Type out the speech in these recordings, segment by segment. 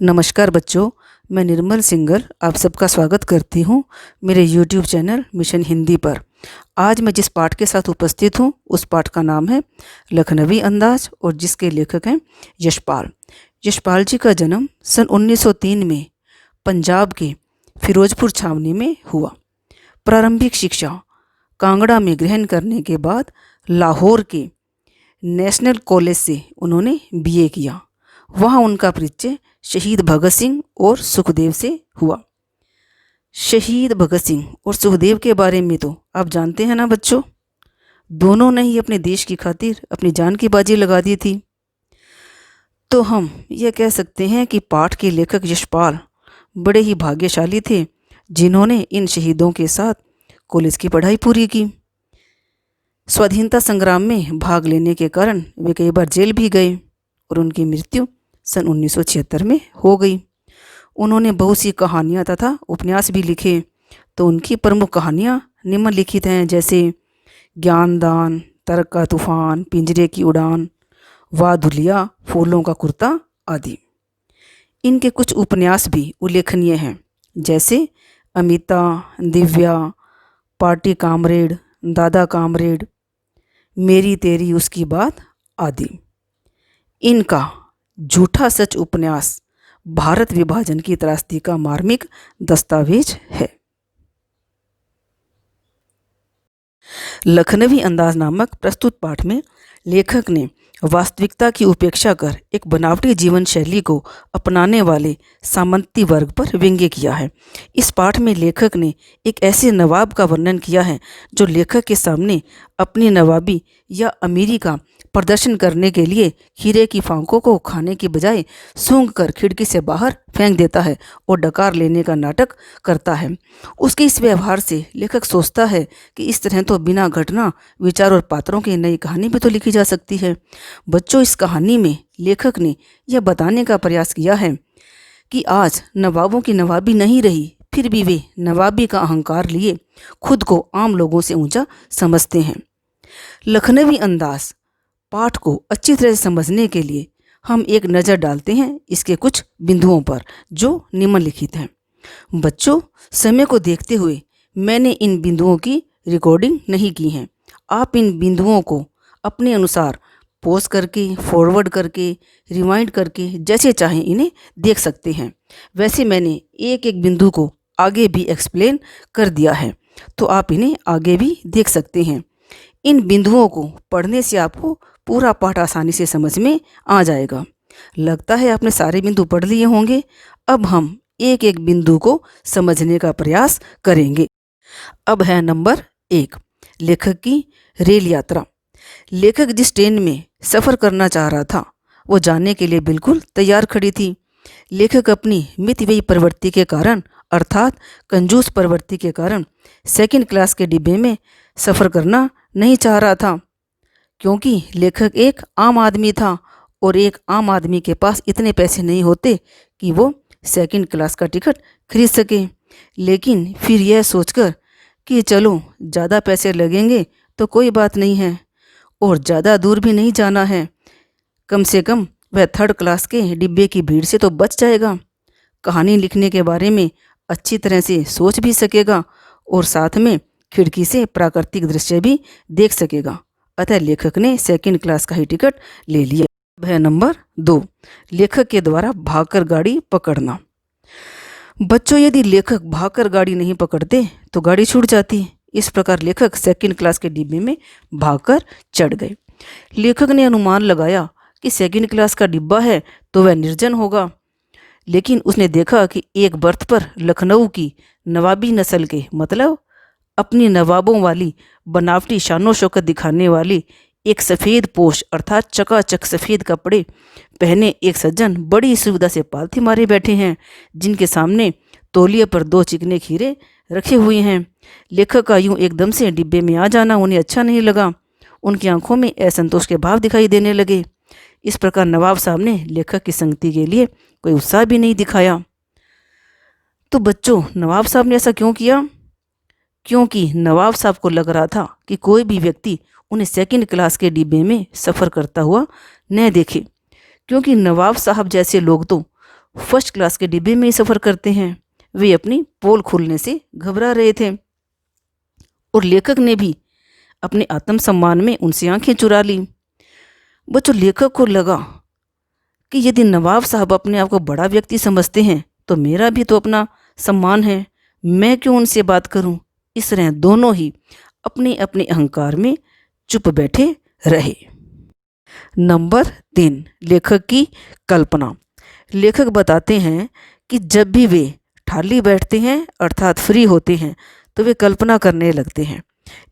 नमस्कार बच्चों, मैं निर्मल सिंगर आप सबका स्वागत करती हूँ मेरे यूट्यूब चैनल मिशन हिंदी पर। आज मैं जिस पाठ के साथ उपस्थित हूँ उस पाठ का नाम है लखनवी अंदाज और जिसके लेखक हैं यशपाल। यशपाल जी का जन्म सन 1903 में पंजाब के फिरोजपुर छावनी में हुआ। प्रारंभिक शिक्षा कांगड़ा में ग्रहण करने के बाद लाहौर के नेशनल कॉलेज से उन्होंने बीए किया। वहाँ उनका परिचय शहीद भगत सिंह और सुखदेव से हुआ। शहीद भगत सिंह और सुखदेव के बारे में तो आप जानते हैं ना बच्चों, दोनों ने ही अपने देश की खातिर अपनी जान की बाजी लगा दी थी। तो हम यह कह सकते हैं कि पाठ के लेखक यशपाल बड़े ही भाग्यशाली थे जिन्होंने इन शहीदों के साथ कॉलेज की पढ़ाई पूरी की। स्वाधीनता संग्राम में भाग लेने के कारण वे कई बार जेल भी गए और उनकी मृत्यु सन 1976 में हो गई। उन्होंने बहुत सी कहानियाँ तथा उपन्यास भी लिखे। तो उनकी प्रमुख कहानियाँ निम्नलिखित हैं, जैसे ज्ञानदान, तर्क का तूफान, पिंजरे की उड़ान, वाह धुलिया, फूलों का कुर्ता आदि। इनके कुछ उपन्यास भी उल्लेखनीय हैं, जैसे अमिता, दिव्या, पार्टी कामरेड, दादा कामरेड, मेरी तेरी उसकी बात आदि। इनका झूठा सच उपन्यास भारत विभाजन की त्रासदी का मार्मिक दस्तावेज है। लखनवी अंदाज नामक प्रस्तुत पाठ में लेखक ने वास्तविकता की उपेक्षा कर एक बनावटी जीवन शैली को अपनाने वाले सामंती वर्ग पर व्यंग्य किया है। इस पाठ में लेखक ने एक ऐसे नवाब का वर्णन किया है जो लेखक के सामने अपनी नवाबी या अमीरी का प्रदर्शन करने के लिए हीरे की फांकों को खाने की बजाय सूंघ कर खिड़की से बाहर फेंक देता है और डकार लेने का नाटक करता है। उसके इस व्यवहार से लेखक सोचता है कि इस तरह तो बिना घटना, विचार और पात्रों की नई कहानी भी तो लिखी जा सकती है। बच्चों, इस कहानी में लेखक ने यह बताने का प्रयास किया है कि आज नवाबों की नवाबी नहीं रही, फिर भी वे नवाबी का अहंकार लिए खुद को आम लोगों से ऊंचा समझते हैं। लखनवी अंदाज पाठ को अच्छी तरह से समझने के लिए हम एक नज़र डालते हैं इसके कुछ बिंदुओं पर जो निम्नलिखित हैं। बच्चों, समय को देखते हुए मैंने इन बिंदुओं की रिकॉर्डिंग नहीं की है। आप इन बिंदुओं को अपने अनुसार पॉज करके, फॉरवर्ड करके, रिवाइंड करके जैसे चाहें इन्हें देख सकते हैं। वैसे मैंने एक एक बिंदु को आगे भी एक्सप्लेन कर दिया है, तो आप इन्हें आगे भी देख सकते हैं। इन बिंदुओं को पढ़ने से आपको पूरा पाठ आसानी से समझ में आ जाएगा। लगता है आपने सारे बिंदु पढ़ लिए होंगे। अब हम एक एक बिंदु को समझने का प्रयास करेंगे। अब है नंबर 1, लेखक की रेल यात्रा। लेखक जिस ट्रेन में सफ़र करना चाह रहा था वो जाने के लिए बिल्कुल तैयार खड़ी थी। लेखक अपनी मितव्ययी प्रवृत्ति के कारण अर्थात कंजूस प्रवृत्ति के कारण सेकंड क्लास के डिब्बे में सफ़र करना नहीं चाह रहा था, क्योंकि लेखक एक आम आदमी था और एक आम आदमी के पास इतने पैसे नहीं होते कि वो सेकंड क्लास का टिकट खरीद सके। लेकिन फिर यह सोचकर कि चलो ज़्यादा पैसे लगेंगे तो कोई बात नहीं है और ज़्यादा दूर भी नहीं जाना है, कम से कम वह थर्ड क्लास के डिब्बे की भीड़ से तो बच जाएगा, कहानी लिखने के बारे में अच्छी तरह से सोच भी सकेगा और साथ में खिड़की से प्राकृतिक दृश्य भी देख सकेगा। अतः लेखक ने सेकंड क्लास का ही टिकट ले लिया। अब है नंबर 2, लेखक के द्वारा भागकर गाड़ी पकड़ना। बच्चों, यदि लेखक भागकर गाड़ी नहीं पकड़ते तो गाड़ी छूट जाती। इस प्रकार लेखक सेकंड क्लास के डिब्बे में भागकर चढ़ गए। लेखक ने अनुमान लगाया कि सेकंड क्लास का डिब्बा है तो वह निर्जन होगा, लेकिन उसने देखा कि एक बर्थ पर लखनऊ की नवाबी नस्ल के, मतलब अपनी नवाबों वाली बनावटी शानो शौकत दिखाने वाली एक सफ़ेद पोश अर्थात चकाचक सफ़ेद कपड़े पहने एक सज्जन बड़ी सुविधा से पालथी मारे बैठे हैं, जिनके सामने तौलिए पर 2 चिकने खीरे रखे हुए हैं। लेखक का यूं एकदम से डिब्बे में आ जाना उन्हें अच्छा नहीं लगा। उनकी आंखों में असंतोष के भाव दिखाई देने लगे। इस प्रकार नवाब साहब ने लेखक की संगति के लिए कोई उत्साह भी नहीं दिखाया। तो बच्चों, नवाब साहब ने ऐसा क्यों किया? क्योंकि नवाब साहब को लग रहा था कि कोई भी व्यक्ति उन्हें सेकंड क्लास के डिब्बे में सफ़र करता हुआ न देखे, क्योंकि नवाब साहब जैसे लोग तो फर्स्ट क्लास के डिब्बे में ही सफ़र करते हैं। वे अपनी पोल खुलने से घबरा रहे थे और लेखक ने भी अपने आत्मसम्मान में उनसे आंखें चुरा ली। बच्चों, लेखक को लगा कि यदि नवाब साहब अपने आप को बड़ा व्यक्ति समझते हैं तो मेरा भी तो अपना सम्मान है, मैं क्यों उनसे बात करूं। इस तरह दोनों ही अपने अपने अहंकार में चुप बैठे रहे। नंबर 3, लेखक की कल्पना। लेखक बताते हैं कि जब भी वे खाली बैठते हैं अर्थात फ्री होते हैं तो वे कल्पना करने लगते हैं।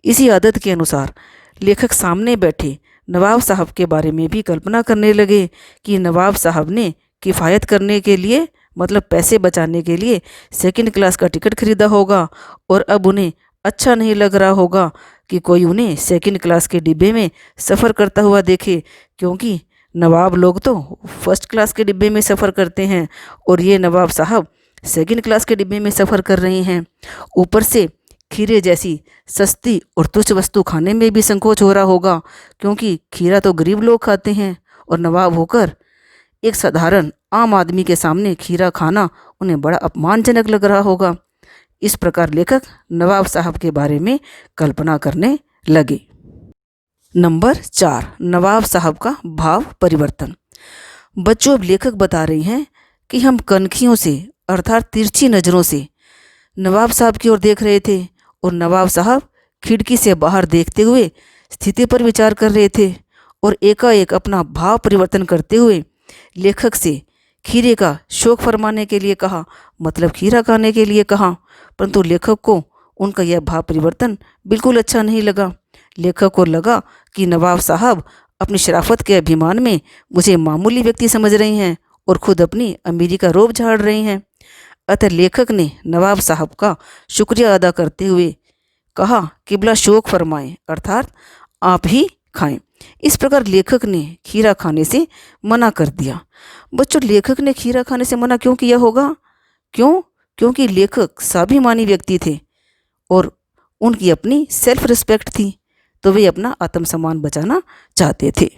इसी आदत के अनुसार लेखक सामने बैठे नवाब साहब के बारे में भी कल्पना करने लगे कि नवाब साहब ने किफ़ायत करने के लिए, मतलब पैसे बचाने के लिए, सेकंड क्लास का टिकट खरीदा होगा और अब उन्हें अच्छा नहीं लग रहा होगा कि कोई उन्हें सेकंड क्लास के डिब्बे में सफ़र करता हुआ देखे, क्योंकि नवाब लोग तो फर्स्ट क्लास के डिब्बे में सफ़र करते हैं और ये नवाब साहब सेकंड क्लास के डिब्बे में सफ़र कर रहे हैं। ऊपर से खीरे जैसी सस्ती और तुच्छ वस्तु खाने में भी संकोच हो रहा होगा, क्योंकि खीरा तो गरीब लोग खाते हैं और नवाब होकर एक साधारण आम आदमी के सामने खीरा खाना उन्हें बड़ा अपमानजनक लग रहा होगा। इस प्रकार लेखक नवाब साहब के बारे में कल्पना करने लगे। नंबर 4, नवाब साहब का भाव परिवर्तन। बच्चों, अब लेखक बता रही हैं कि हम कनखियों से अर्थात तिरछी नज़रों से नवाब साहब की ओर देख रहे थे और नवाब साहब खिड़की से बाहर देखते हुए स्थिति पर विचार कर रहे थे और एकाएक अपना भाव परिवर्तन करते हुए लेखक से खीरे का शौक फरमाने के लिए कहा, मतलब खीरा खाने के लिए कहा। परंतु लेखक को उनका यह भाव परिवर्तन बिल्कुल अच्छा नहीं लगा। लेखक को लगा कि नवाब साहब अपनी शराफत के अभिमान में मुझे मामूली व्यक्ति समझ रहे हैं और खुद अपनी अमीरी का रोब झाड़ रहे हैं। अतः लेखक ने नवाब साहब का शुक्रिया अदा करते हुए कहा, किबला शौक फरमाएं, अर्थात आप ही खाएं। इस प्रकार लेखक ने खीरा खाने से मना कर दिया। बच्चों, लेखक ने खीरा खाने से मना क्यों किया होगा? क्योंकि लेखक स्वाभिमानी व्यक्ति थे और उनकी अपनी सेल्फ रिस्पेक्ट थी, तो वे अपना आत्मसम्मान बचाना चाहते थे।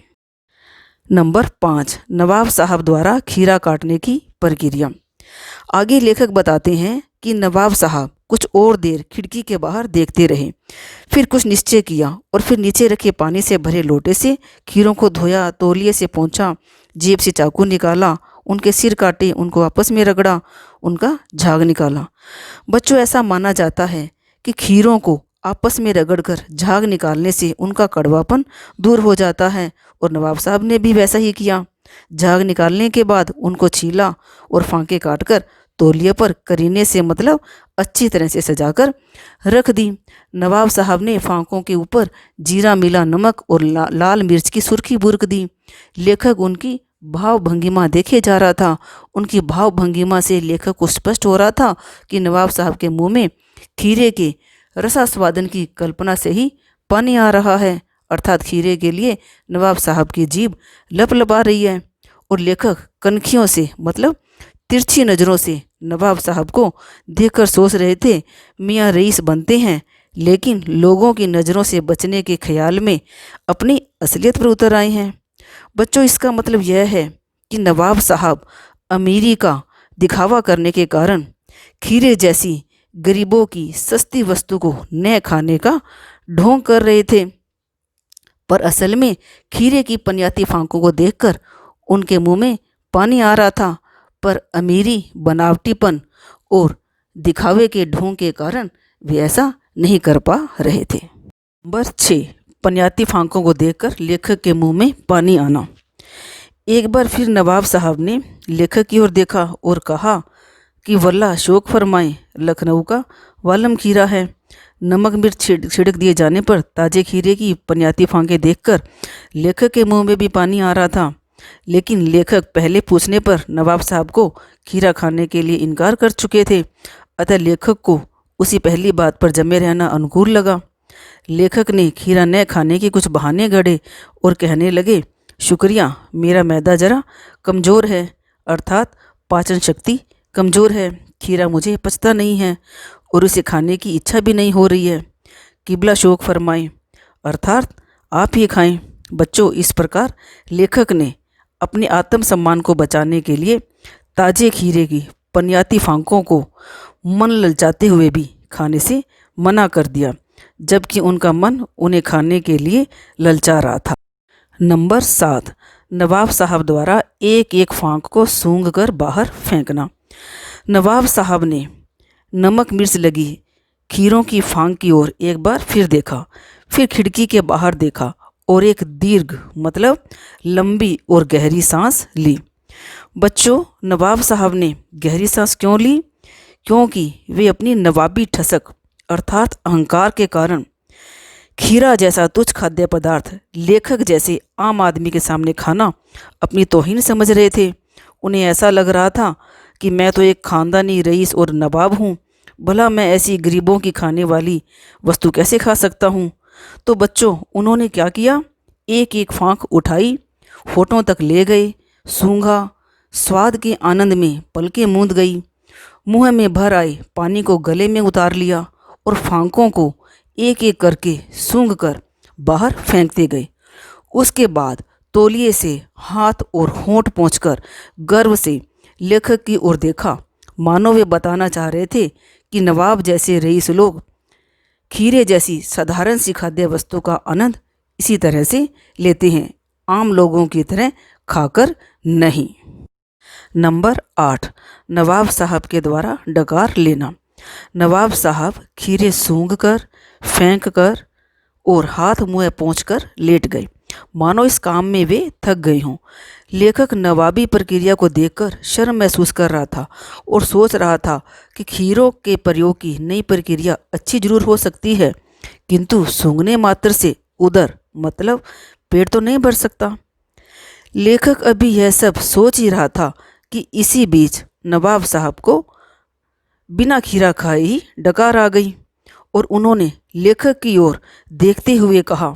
नंबर 5, नवाब साहब द्वारा खीरा काटने की प्रक्रिया। आगे लेखक बताते हैं कि नवाब साहब कुछ और देर खिड़की के बाहर देखते रहे, फिर कुछ निश्चय किया और फिर नीचे रखे पानी से भरे लोटे से खीरों को धोया, तौलिए से पोंछा, जेब से चाकू निकाला, उनके सिर काटे, उनको आपस में रगड़ा, उनका झाग निकाला। बच्चों, ऐसा माना जाता है कि खीरों को आपस में रगड़कर झाग निकालने से उनका कड़वापन दूर हो जाता है और नवाब साहब ने भी वैसा ही किया। झाग निकालने के बाद उनको छीला और फांके काटकर तौलिए पर करीने से, मतलब अच्छी तरह से सजाकर रख दी। नवाब साहब ने फांकों के ऊपर जीरा मिला नमक और लाल मिर्च की सुर्खी बुरक दी। लेखक उनकी भाव भंगिमा देखे जा रहा था। उनकी भाव भंगिमा से लेखक को स्पष्ट हो रहा था कि नवाब साहब के मुंह में खीरे के रसास्वादन की कल्पना से ही पानी आ रहा है, अर्थात खीरे के लिए नवाब साहब की जीभ लपलपा रही है और लेखक कनखियों से, मतलब तिरछी नज़रों से नवाब साहब को देखकर सोच रहे थे, मियाँ रईस बनते हैं लेकिन लोगों की नज़रों से बचने के ख्याल में अपनी असलियत पर उतर आए हैं। बच्चों, इसका मतलब यह है कि नवाब साहब अमीरी का दिखावा करने के कारण खीरे जैसी गरीबों की सस्ती वस्तु को न खाने का ढोंग कर रहे थे, पर असल में खीरे की पनियाती फांकों को देखकर उनके मुंह में पानी आ रहा था, पर अमीरी, बनावटीपन और दिखावे के ढोंग के कारण वे ऐसा नहीं कर पा रहे थे। नंबर 6, पनियाती फांकों को देखकर लेखक के मुंह में पानी आना। एक बार फिर नवाब साहब ने लेखक की ओर देखा और कहा कि वल्लाह शौक फरमाएं, लखनऊ का वालम खीरा है। नमक मिर्च छिड़क दिए जाने पर ताजे खीरे की पनियाती फांकें देखकर लेखक के मुंह में भी पानी आ रहा था, लेकिन लेखक पहले पूछने पर नवाब साहब को खीरा खाने के लिए इनकार कर चुके थे। अतः लेखक को उसी पहली बात पर जमे रहना अनुकूल लगा। लेखक ने खीरा न खाने के कुछ बहाने गढ़े और कहने लगे, शुक्रिया, मेरा मैदा जरा कमज़ोर है, अर्थात पाचन शक्ति कमज़ोर है, खीरा मुझे पचता नहीं है और उसे खाने की इच्छा भी नहीं हो रही है। किबला शौक फरमाएं, अर्थात आप ही खाएं। बच्चों, इस प्रकार लेखक ने अपने आत्मसम्मान को बचाने के लिए ताजे खीरे की पनियाती फांकों को मन ललचाते हुए भी खाने से मना कर दिया, जबकि उनका मन उन्हें खाने के लिए ललचा रहा था। नंबर 7, नवाब साहब द्वारा एक एक फांक को सूंघ कर बाहर फेंकना। नवाब साहब ने नमक मिर्च लगी खीरों की फांक की ओर एक बार फिर देखा, फिर खिड़की के बाहर देखा और एक दीर्घ मतलब लंबी और गहरी सांस ली। बच्चों, नवाब साहब ने गहरी सांस क्यों ली? क्योंकि वे अपनी नवाबी ठसक अर्थात अहंकार के कारण खीरा जैसा तुच्छ खाद्य पदार्थ लेखक जैसे आम आदमी के सामने खाना अपनी तौहीन समझ रहे थे। उन्हें ऐसा लग रहा था कि मैं तो एक खानदानी रईस और नवाब हूँ, भला मैं ऐसी गरीबों की खाने वाली वस्तु कैसे खा सकता हूँ। तो बच्चों, उन्होंने क्या किया? एक एक फांक उठाई, होठों तक ले गए, सूंघा, स्वाद के आनंद में पलकें मूंद गई, मुंह में भर आए पानी को गले में उतार लिया और फांकों को एक एक करके सूंघकर बाहर फेंकते गए। उसके बाद तौलिए से हाथ और होंठ पोंछकर गर्व से लेखक की ओर देखा, मानो वे बताना चाह रहे थे कि नवाब जैसे रईस लोग खीरे जैसी साधारण सी खाद्य वस्तु का आनंद इसी तरह से लेते हैं, आम लोगों की तरह खाकर नहीं। नंबर 8, नवाब साहब के द्वारा डकार लेना। नवाब साहब खीरे सूंघकर, फेंककर और हाथ मुंह पोंछकर लेट गए, मानो इस काम में वे थक गए हों। लेखक नवाबी प्रक्रिया को देखकर शर्म महसूस कर रहा था और सोच रहा था कि खीरों के प्रयोग की नई प्रक्रिया अच्छी जरूर हो सकती है, किंतु सूंघने मात्र से उदर मतलब पेट तो नहीं भर सकता। लेखक अभी यह सब सोच ही रहा था कि इसी बीच नवाब साहब को बिना खीरा खाए ही डकार आ गई और उन्होंने लेखक की ओर देखते हुए कहा,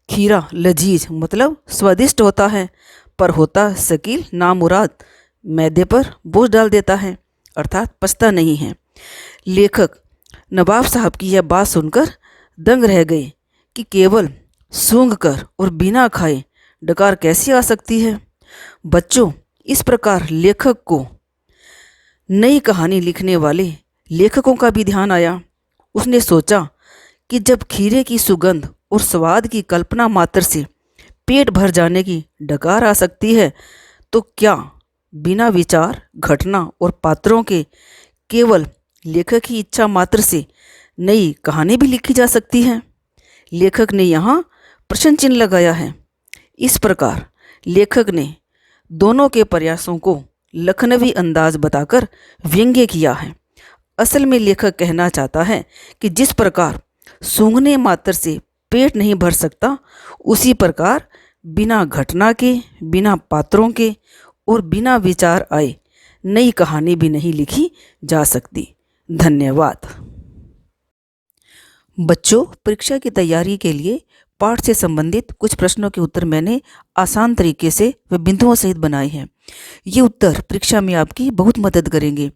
खीरा लजीज मतलब स्वादिष्ट होता है, पर होता शकील नामुराद, मैदे पर बोझ डाल देता है, अर्थात पचता नहीं है। लेखक नवाब साहब की यह बात सुनकर दंग रह गए कि केवल सूंघकर और बिना खाए डकार कैसी आ सकती है। बच्चों, इस प्रकार लेखक को नई कहानी लिखने वाले लेखकों का भी ध्यान आया। उसने सोचा कि जब खीरे की सुगंध और स्वाद की कल्पना मात्र से पेट भर जाने की डकार आ सकती है, तो क्या बिना विचार, घटना और पात्रों के केवल लेखक की इच्छा मात्र से नई कहानी भी लिखी जा सकती है? लेखक ने यहाँ प्रश्न चिन्ह लगाया है। इस प्रकार लेखक ने दोनों के प्रयासों को लखनवी अंदाज बताकर व्यंग्य किया है। असल में लेखक कहना चाहता है कि जिस प्रकार सूंघने मात्र से पेट नहीं भर सकता, उसी प्रकार बिना घटना के, बिना पात्रों के और बिना विचार आए नई कहानी भी नहीं लिखी जा सकती। धन्यवाद। बच्चों, परीक्षा की तैयारी के लिए पाठ से संबंधित कुछ प्रश्नों के उत्तर मैंने आसान तरीके से व बिंदुओं सहित बनाए हैं। ये उत्तर परीक्षा में आपकी बहुत मदद करेंगे।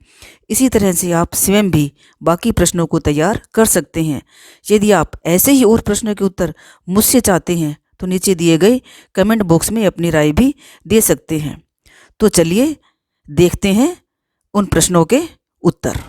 इसी तरह से आप स्वयं भी बाकी प्रश्नों को तैयार कर सकते हैं। यदि आप ऐसे ही और प्रश्नों के उत्तर मुझसे चाहते हैं तो नीचे दिए गए कमेंट बॉक्स में अपनी राय भी दे सकते हैं। तो चलिए देखते हैं उन प्रश्नों के उत्तर।